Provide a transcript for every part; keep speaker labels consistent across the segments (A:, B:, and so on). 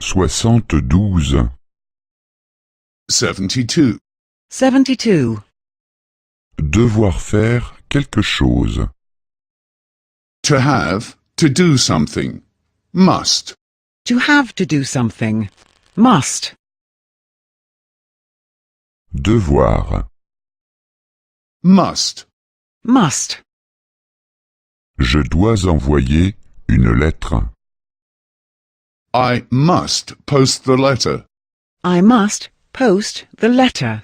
A: 72.
B: 72.
C: 72.
A: Devoir faire quelque chose.
B: To have, to do something. Must.
C: To have to do something. Must.
A: Devoir.
B: Must.
C: Must.
A: Je dois envoyer une lettre.
B: I must post the letter.
C: I must post the letter.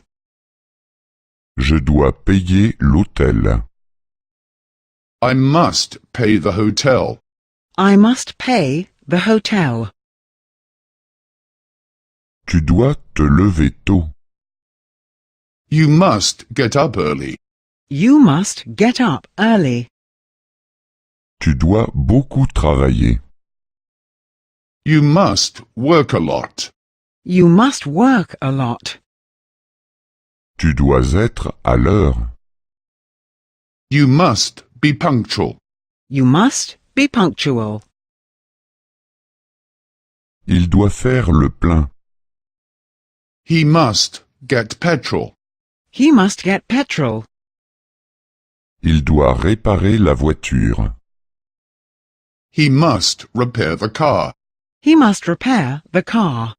A: Je dois payer l'hôtel.
B: I must pay the hotel.
C: I must pay the hotel.
A: Tu dois te lever tôt.
B: You must get up early.
C: You must get up early.
A: Tu dois beaucoup travailler.
B: You must work a lot.
C: You must work a lot.
A: Tu dois être à l'heure.
B: You must be punctual.
C: You must be punctual.
A: Il doit faire le plein.
B: He must get petrol.
C: He must get petrol.
A: Il doit réparer la voiture.
B: He must repair the car.
C: He must repair the car.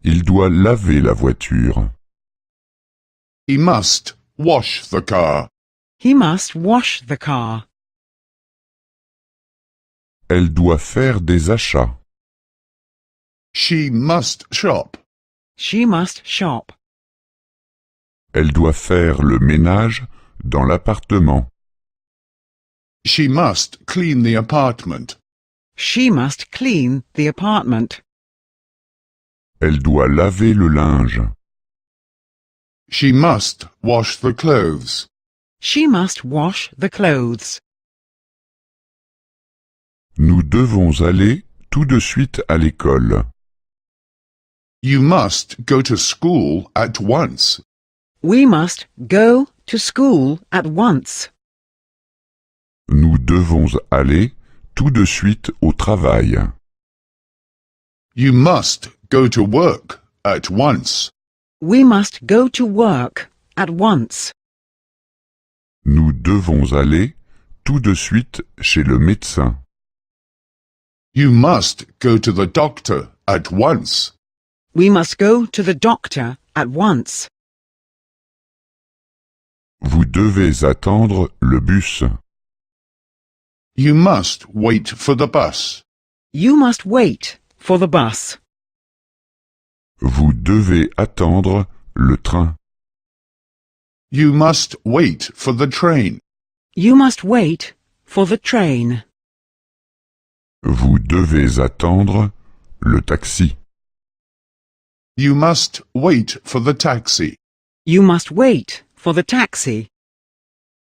A: Il doit laver la voiture.
B: He must wash the car.
C: He must wash the car.
A: Elle doit faire des achats.
B: She must shop.
C: She must shop.
A: Elle doit faire le ménage dans l'appartement.
B: She must clean the apartment.
C: She must clean the apartment.
A: Elle doit laver le linge.
B: She must wash the clothes.
C: She must wash the clothes.
A: Nous devons aller tout de suite à l'école.
B: You must go to school at once.
C: We must go to school at once.
A: Nous devons aller tout de suite au travail.
B: You must go to work at once.
C: We must go to work at once.
A: Nous devons aller tout de suite chez le médecin.
B: You must go to the doctor at once.
C: We must go to the doctor at once.
A: Vous devez attendre le bus.
B: You must wait for the bus.
C: You must wait for the bus.
A: Vous devez attendre le train.
B: You must wait for the train.
C: You must wait for the train.
A: Vous devez attendre le taxi.
B: You must wait for the taxi.
C: You must wait for the taxi.